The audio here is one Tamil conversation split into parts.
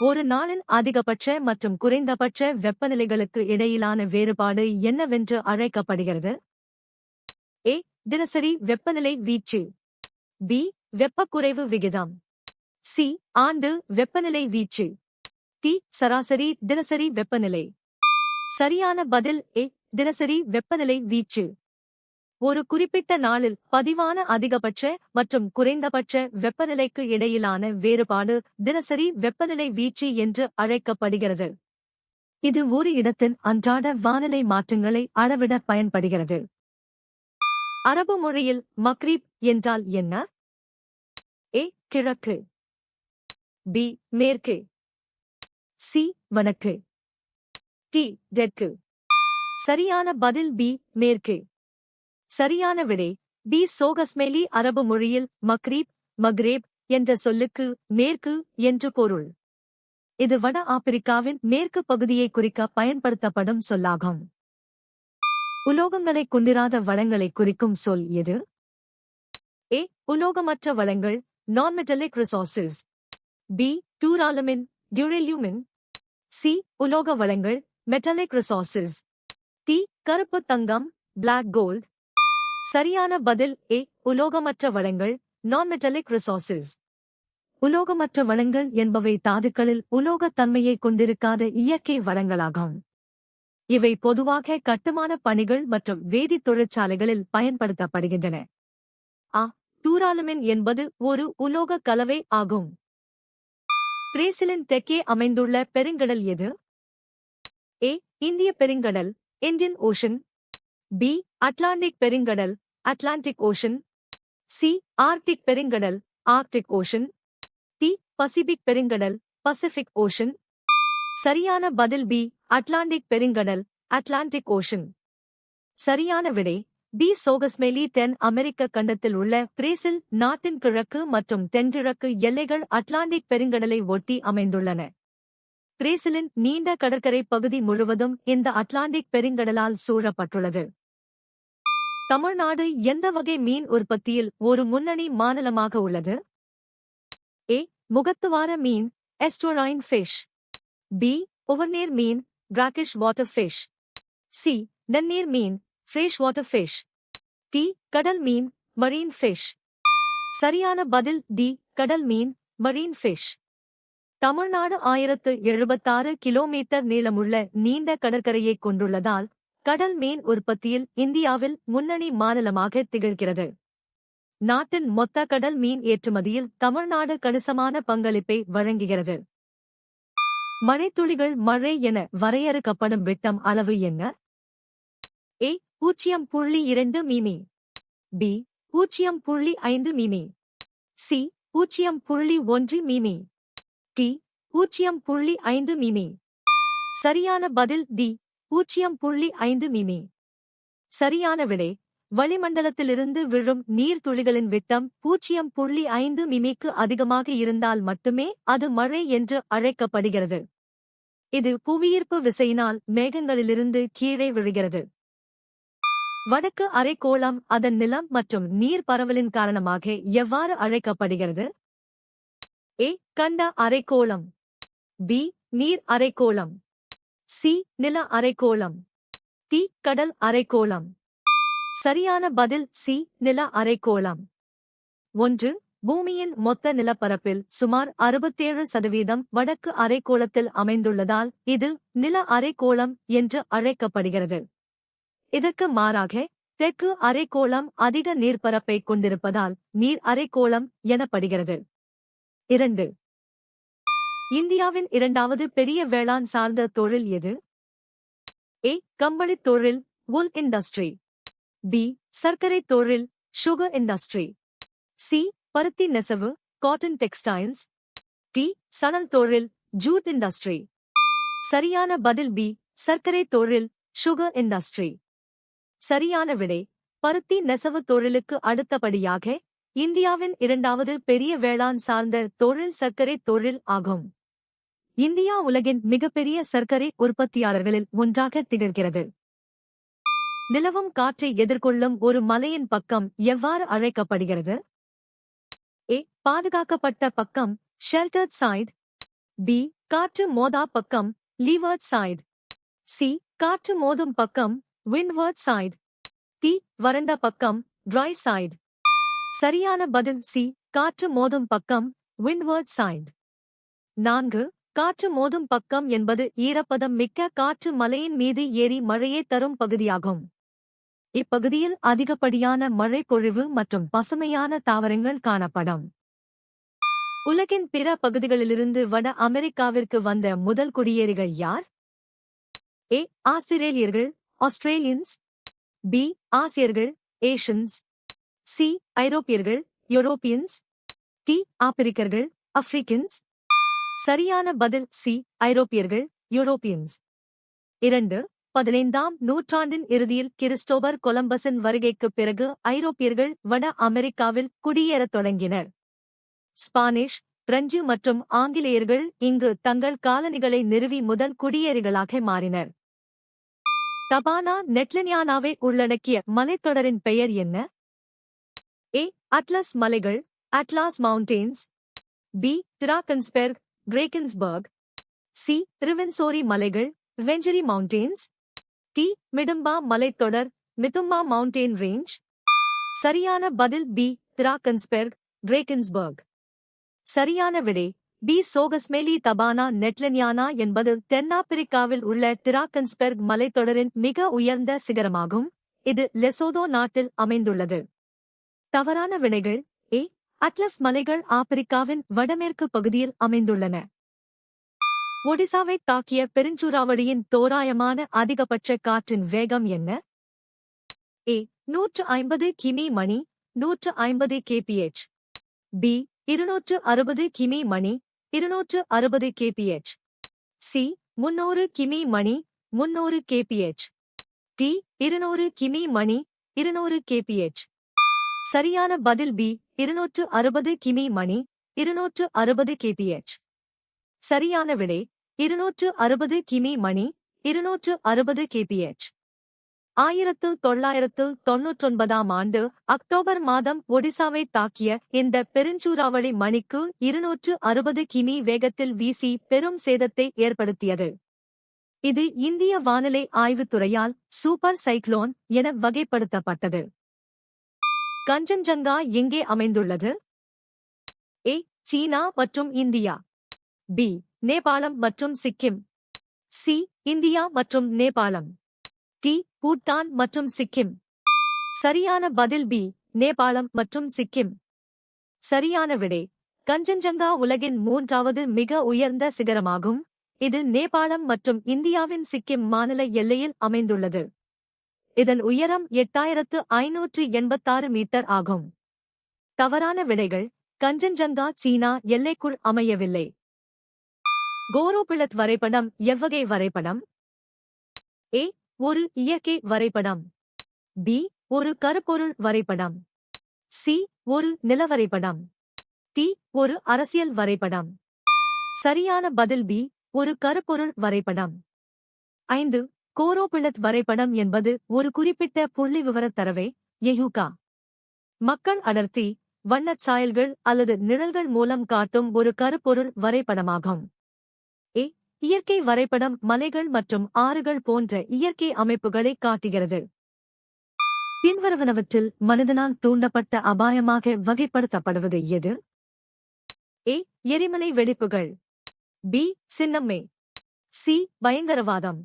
ஒரு நாளின் அதிகபட்ச மற்றும் குறைந்தபட்ச வெப்பநிலைகளுக்கு இடையிலான வேறுபாடு என்னவென்று அழைக்கப்படுகிறது? ஏ. தினசரி வெப்பநிலை வீச்சு. பி. வெப்பக்குறைவு விகிதம். சி. ஆண்டு வெப்பநிலை வீச்சு. டி. சராசரி தினசரி வெப்பநிலை. சரியான பதில் ஏ. தினசரி வெப்பநிலை வீச்சு. ஒரு குறிப்பிட்ட நாளில் பதிவான அதிகபட்ச மற்றும் குறைந்தபட்ச வெப்பநிலைக்கு இடையிலான வேறுபாடு தினசரி வெப்பநிலை வீச்சு என்று அழைக்கப்படுகிறது. இது ஒரு இடத்தின் அன்றாட வானிலை மாற்றங்களை அளவிட பயன்படுகிறது. அரபு மொழியில் மக்ரிப் என்றால் என்ன? ஏ. கிழக்கு. பி. மேற்கு. சி. வடக்கு. டி. தெற்கு. சரியான பதில் பி. மேற்கு. சரியான விடை பி. சோகஸ்மேலி. அரபு மொழியில் மக்ரீப் மக்ரேப் என்ற சொல்லுக்கு மேற்கு என்று பொருள். இது வட ஆப்பிரிக்காவின் மேற்கு பகுதியை குறிக்க பயன்படுத்தப்படும் சொல்லாகும். உலோகங்களைக் கொண்டிராத வளங்களை குறிக்கும் சொல் எது? ஏ. உலோகமற்ற வளங்கள் நான்மெட்டலிக் ரிசோர்சஸ். பி. டூராலுமின் டியூரெல்யூமின். சி. உலோக வளங்கள் மெட்டலிக் ரிசோர்சஸ். டி. கருப்பு தங்கம் பிளாக் கோல்ட். சரியான பதில் ஏ. உலோகமற்ற வளங்கள் நான்மெட்டலிக் ரிசோர்சஸ். உலோகமற்ற வளங்கள் என்பவை தாதுக்களில் உலோகத் தன்மையை கொண்டிருக்காத இயற்கை வளங்களாகும். இவை பொதுவாக கட்டுமான பணிகள் மற்றும் வேதித் தொழிற்சாலைகளில் பயன்படுத்தப்படுகின்றன. ஆ. டூராலுமின் என்பது ஒரு உலோக கலவை ஆகும். பிரேசிலின் தெற்கே அமைந்துள்ள பெருங்கடல் எது? ஏ. இந்திய பெருங்கடல் இந்தியன் ஓஷன். பி. அட்லாண்டிக் பெருங்கடல் அட்லாண்டிக் ஓஷன். சி. ஆர்க்டிக் பெருங்கடல் ஆர்க்டிக் ஓஷன். டி. பசிபிக் பெருங்கடல் பசிபிக் ஓஷன். சரியான பதில் பி. அட்லாண்டிக் பெருங்கடல் அட்லாண்டிக் ஓஷன். சரியான விடை பி. சோகஸ்மேலி. தென் அமெரிக்க கண்டத்தில் உள்ள பிரேசில் நாட்டின் கிழக்கு மற்றும் தென்கிழக்கு எல்லைகள் அட்லாண்டிக் பெருங்கடலை ஒட்டி அமைந்துள்ளன. பிரேசிலின் நீண்ட கடற்கரை பகுதி முழுவதும் இந்த அட்லாண்டிக் பெருங்கடலால் சூழப்பட்டுள்ளது. தமிழ்நாடு எந்த வகை மீன் உற்பத்தியில் ஒரு முன்னணி மாநிலமாக உள்ளது? ஏ. முகத்துவார மீன் எஸ்டுரைன் ஃபிஷ். பி. உவர்நீர் மீன் பிராக்கிஷ் வாட்டர் ஃபிஷ். சி. நன்னீர் மீன் ஃப்ரெஷ் வாட்டர் ஃபிஷ். டி. கடல் மீன் மரீன் ஃபிஷ். சரியான பதில் டி. கடல் மீன் மரீன் ஃபிஷ். தமிழ்நாடு 1076 கிலோமீட்டர் நீளமுள்ள நீண்ட கடற்கரையைக் கொண்டுள்ளதால் கடல் மீன் உற்பத்தியில் இந்தியாவில் முன்னணி மாநிலமாக திகழ்கிறது. நாட்டின் மொத்த கடல் மீன் ஏற்றுமதியில் தமிழ்நாடு கணிசமான பங்களிப்பை வழங்குகிறது. மழைத்துளிகள் மழை என வரையறுக்கப்படும் விட்டம் அளவு என்ன? ஏ. 0.2 மிமி. பி. 0.5 மிமி. சி. 0.1 மிமி. டி. 0.5 மிமி. சரியான பதில் டி. 0.5 மிமி. சரியான விடை வளிமண்டலத்திலிருந்து விழும் நீர்த்துளிகளின் விட்டம் 0.5 மிமிக்கு அதிகமாக இருந்தால் மட்டுமே அது மழை என்று அழைக்கப்படுகிறது. இது புவியீர்ப்பு விசையினால் மேகங்களிலிருந்து கீழே விழுகிறது. வடக்கு அரைக்கோளம் அதன் நிலம் மற்றும் நீர் பரவலின் காரணமாக எவ்வாறு அழைக்கப்படுகிறது? ஏ. கண்ட அரைக்கோளம். பி. நீர் அரைக்கோளம். சி. நில அரைக்கோளம். டி. கடல் அரைக்கோளம். சரியான பதில் சி. நில அரைக்கோளம். 1. பூமியின் மொத்த நிலப்பரப்பில் சுமார் 67% வடக்கு அரைக்கோளத்தில் அமைந்துள்ளதால் இது நில அரைக்கோளம் என்று அழைக்கப்படுகிறது. இதற்கு மாறாக தெற்கு அரைக்கோளம் அதிக நீர்ப்பரப்பைக் கொண்டிருப்பதால் நீர் அரைக்கோளம் எனப்படுகிறது. 2. இந்தியாவின் இரண்டாவது பெரிய வேளாண் சார்ந்த தொழில் எது? ஏ. கம்பளித் தொழில் wool இண்டஸ்ட்ரி. பி. சர்க்கரை தொழில் sugar இண்டஸ்ட்ரி. சி. பருத்தி நெசவு காட்டன் டெக்ஸ்டைல்ஸ். டி. சணல் தொழில் ஜூட் இண்டஸ்ட்ரி. சரியான பதில் பி. சர்க்கரை தொழில் sugar இண்டஸ்ட்ரி. சரியான விடை பருத்தி நெசவு தொழிலுக்கு அடுத்தபடியாக இந்தியாவின் இரண்டாவது பெரிய வேளாண் சார்ந்த தொழில் சர்க்கரை தொழில் ஆகும். இந்தியா உலகின் மிகப்பெரிய சர்க்கரை உற்பத்தியாளர்களில் ஒன்றாக திகழ்கிறது. நிலவும் காற்றை எதிர்கொள்ளும் ஒரு மலையின் பக்கம் எவ்வாறு அழைக்கப்படுகிறது? ஏ. பாதுகாக்கப்பட்ட பக்கம் ஷெல்டர்ட் சைட். பி காற்று மோதா பக்கம் லீவர்ட் சைடு. சி காற்று மோதும் பக்கம் விண்ட்வர்ட் சைடு. டி வறண்ட பக்கம் ட்ரை சைடு. சரியான பதில் சி காற்று மோதும் பக்கம் விண்ட்வர்ட் சைடு. 4 காற்று மோதும் பக்கம் என்பது ஈரப்பதம் மிக்க காற்று மலையின் மீது ஏறி மழையை தரும் பகுதியாகும். இப்பகுதியில் அதிகப்படியான மழை பொழிவு மற்றும் பசுமையான தாவரங்கள் காணப்படும். உலகின் பிற பகுதிகளிலிருந்து வட அமெரிக்காவிற்கு வந்த முதல் குடியேறிகள் யார்? ஏ ஆஸ்திரேலியர்கள் ஆஸ்திரேலியன்ஸ். பி ஆசியர்கள் ஏஷியன்ஸ். சி ஐரோப்பியர்கள் யூரோப்பியன்ஸ். டி ஆப்பிரிக்கர்கள் ஆப்பிரிக்கன்ஸ். சரியான பதில் சி ஐரோப்பியர்கள் யூரோப்பியன்ஸ். 2 15ஆம் நூற்றாண்டின் இறுதியில் கிறிஸ்டோபர் கொலம்பஸின் வருகைக்குப் பிறகு ஐரோப்பியர்கள் வட அமெரிக்காவில் குடியேறத் தொடங்கினர். ஸ்பானிஷ், பிரெஞ்சு மற்றும் ஆங்கிலேயர்கள் இங்கு தங்கள் காலனிகளை நிறுவி முதல் குடியேறிகளாக மாறினர். தபானா நெட்லினியானாவை உள்ளடக்கிய மலைத்தொடரின் பெயர் என்ன? ஏ அட்லஸ் மலைகள் அட்லாஸ் மவுண்டெயின்ஸ். பி டிராக்கன்ஸ்பெர்க் டிரேக்கன்ஸ்பர்க். சி ரிவென்சோரி மலைகள் வெஞ்சரி மவுண்டெயின்ஸ். டி மிடும்பா மலைத்தொடர் மிதும்பா மவுண்டெயின் ரேஞ்ச். சரியான பதில் பி டிராக்கன்ஸ்பெர்க் டிரேக்கன்ஸ்பர்க். சரியான விடை பி சோகஸ்மெலி. தபானா நெட்லினியானா என்பது தென்னாப்பிரிக்காவில் உள்ள டிராக்கன்ஸ்பெர்க் மலைத்தொடரின் மிக உயர்ந்த சிகரமாகும். இது லெசோதோ நாட்டில் அமைந்துள்ளது. தவறான விடைகள். ஏ அட்லஸ் மலைகள் ஆப்பிரிக்காவின் வடமேற்கு பகுதியில் அமைந்துள்ளன. ஒடிசாவைத் தாக்கிய பெருஞ்சூறாவளியின் தோராயமான அதிகபட்ச காற்றின் வேகம் என்ன? ஏ 150 கிமி மணி 150 kph. பி 260 கிமி மணி 260 kph. சி 300 கிமி மணி 300 kph. டி 200 கிமி மணி 200 kph. சரியான பதில் பி 260 கிமி மணி 260 kph. சரியான விடை 260 கிமி மணி 260 kph. 1999ஆம் ஆண்டு அக்டோபர் மாதம் ஒடிசாவை தாக்கிய இந்த பெருஞ்சூறாவளி மணிக்கு 260 கிமி வேகத்தில் வீசி பெரும் சேதத்தை ஏற்படுத்தியது. இது இந்திய வானிலை ஆய்வுத்துறையால் சூப்பர் சைக்ளோன் என வகைப்படுத்தப்பட்டது. கஞ்சன்ஜங்கா எங்கே அமைந்துள்ளது? ஏ சீனா மற்றும் இந்தியா. பி நேபாளம் மற்றும் சிக்கிம். சி இந்தியா மற்றும் நேபாளம். டி பூட்டான் மற்றும் சிக்கிம். சரியான பதில் பி நேபாளம் மற்றும் சிக்கிம். சரியான விடை கஞ்சன்ஜங்கா உலகின் 3வது மிக உயர்ந்த சிகரமாகும். இது நேபாளம் மற்றும் இந்தியாவின் சிக்கிம் மாநில எல்லையில் அமைந்துள்ளது. இதன் உயரம் 8586 மீட்டர் ஆகும். தவறான விடைகள். கஞ்சன்ஜங்கா சீனா எல்லைக்குள் அமையவில்லை. கோரோபிளத் வரைபடம் எவ்வகை வரைபடம்? ஏ ஒரு இயற்கை வரைபடம். பி ஒரு கருப்பொருள் வரைபடம். சி ஒரு நிலவரைபடம். டி ஒரு அரசியல் வரைபடம். சரியான பதில் பி ஒரு கருப்பொருள் வரைபடம். 5 கோரோபிளத் வரைபடம் என்பது ஒரு குறிப்பிட்ட புள்ளிவிவரத் தரவை எயூகா மக்கள் அடர்த்தி, வண்ணச் சாயல்கள் அல்லது நிழல்கள் மூலம் காட்டும் ஒரு கருப்பொருள் வரைபடமாகும். ஏ இயற்கை வரைபடம் மலைகள் மற்றும் ஆறுகள் போன்ற இயற்கை அமைப்புகளை காட்டுகிறது. பின்வருவனவற்றில் மனிதனால் தூண்டப்பட்ட அபாயமாக வகைப்படுத்தப்படுவது எது? ஏ எரிமலை வெடிப்புகள். பி சின்னம்மை. சி பயங்கரவாதம்.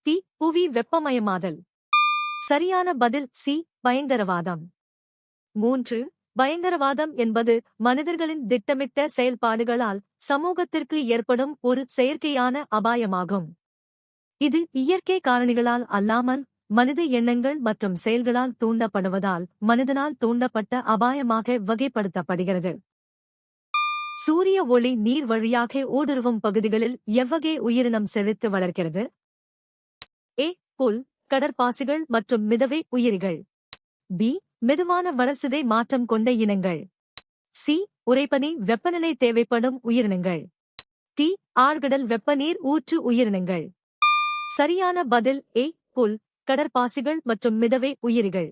டி புவி வெப்பமயமாதல். சரியான பதில் சி பயங்கரவாதம். 3 பயங்கரவாதம் என்பது மனிதர்களின் திட்டமிட்ட செயல்பாடுகளால் சமூகத்திற்கு ஏற்படும் ஒரு செயற்கையான அபாயமாகும். இது இயற்கை காரணிகளால் அல்லாமல் மனித எண்ணங்கள் மற்றும் செயல்களால் தூண்டப்படுவதால் மனிதனால் தூண்டப்பட்ட அபாயமாக வகைப்படுத்தப்படுகிறது. சூரிய ஒளி நீர் வழியாக ஊடுருவும் பகுதிகளில் எவ்வகை உயிரினம் செழித்து வளர்க்கிறது? ஏ புல், கடற்பாசிகள் மற்றும் மிதவை உயிரிகள். பி மெதுவான வளர்சிதை மாற்றம் கொண்ட இனங்கள். சி உறைபனி வெப்பநிலை தேவைப்படும் உயிரினங்கள். டி ஆழ்கடல் வெப்பநீர் ஊற்று உயிரினங்கள். சரியான பதில் ஏ புல், கடற்பாசிகள் மற்றும் மிதவை உயிரிகள்.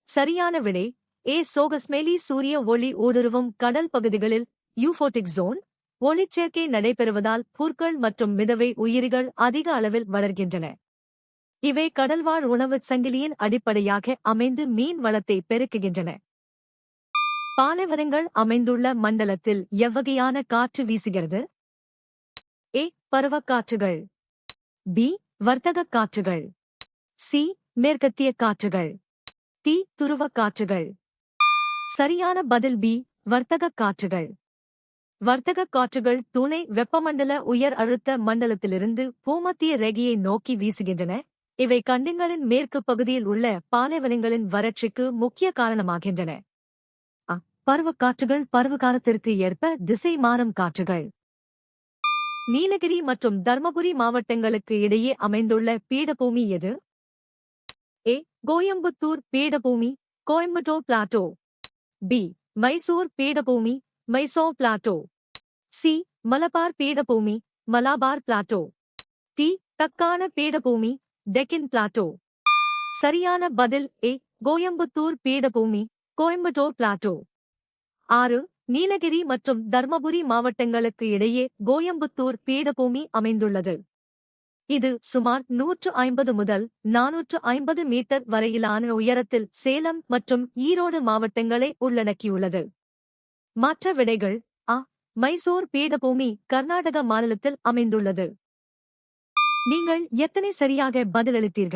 சரியான விடை ஏ சோகஸ்மெலி. சூரிய ஒளி ஊடுருவும் கடல் பகுதிகளில் யூஃபோட்டிக் ஜோன், ஒளிச்சேர்க்கை நடைபெறுவதால் புற்கள் மற்றும் மிதவை உயிரிகள் அதிக அளவில் வளர்கின்றன. இவை கடல்வாழ் உணவுச் சங்கிலியின் அடிப்படையாக அமைந்து மீன் வளத்தை பெருக்குகின்றன. பாலைவனங்கள் அமைந்துள்ள மண்டலத்தில் எவ்வகையான காற்று வீசுகிறது? ஏ. பருவக்காற்றுகள். பி. வர்த்தகக் காற்றுகள். சி. மேற்கத்திய காற்றுகள். டி. துருவக் காற்றுகள். சரியான பதில் பி. வர்த்தகக் காற்றுகள். வர்த்தகக் காற்றுகள் துணை வெப்பமண்டல உயர் அழுத்த மண்டலத்திலிருந்து பூமத்திய ரேகையை நோக்கி வீசுகின்றன. இவை கண்டங்களின் மேற்கு பகுதியில் உள்ள பாலைவனங்களின் வறட்சிக்கு முக்கிய காரணமாகின்றன. பருவக்காற்றுகள் பருவகாலத்திற்கு ஏற்ப திசை மாறும் காற்றுகள். நீலகிரி மற்றும் தர்மபுரி மாவட்டங்களுக்கு இடையே அமைந்துள்ள பீடபூமி எது? ஏ. கோயம்புத்தூர் பீடபூமி, கோயம்புத்தூர் பிளாட்டோ. பி. மைசூர் பீடபூமி, மைசூர் பிளாட்டோ. சி. மலபார் பீடபூமி, மலாபார் பிளாட்டோ. டி. தக்கான பீடபூமி, டெக்கின் பிளாட்டோ. சரியான பதில் ஏ. கோயம்புத்தூர் பீடபூமி, கோயம்புத்தூர் பிளாட்டோ. 6. நீலகிரி மற்றும் தர்மபுரி மாவட்டங்களுக்கு இடையே கோயம்புத்தூர் பீடபூமி அமைந்துள்ளது. இது சுமார் 150 முதல் 450 மீட்டர் வரையிலான உயரத்தில் சேலம் மற்றும் ஈரோடு மாவட்டங்களை உள்ளடக்கியுள்ளது. மற்ற விடைகள்: அ. மைசூர் பீடபூமி கர்நாடக மாநிலத்தில் அமைந்துள்ளது. நீங்கள் எத்தனை சரியாக பதிலளித்தீர்கள்?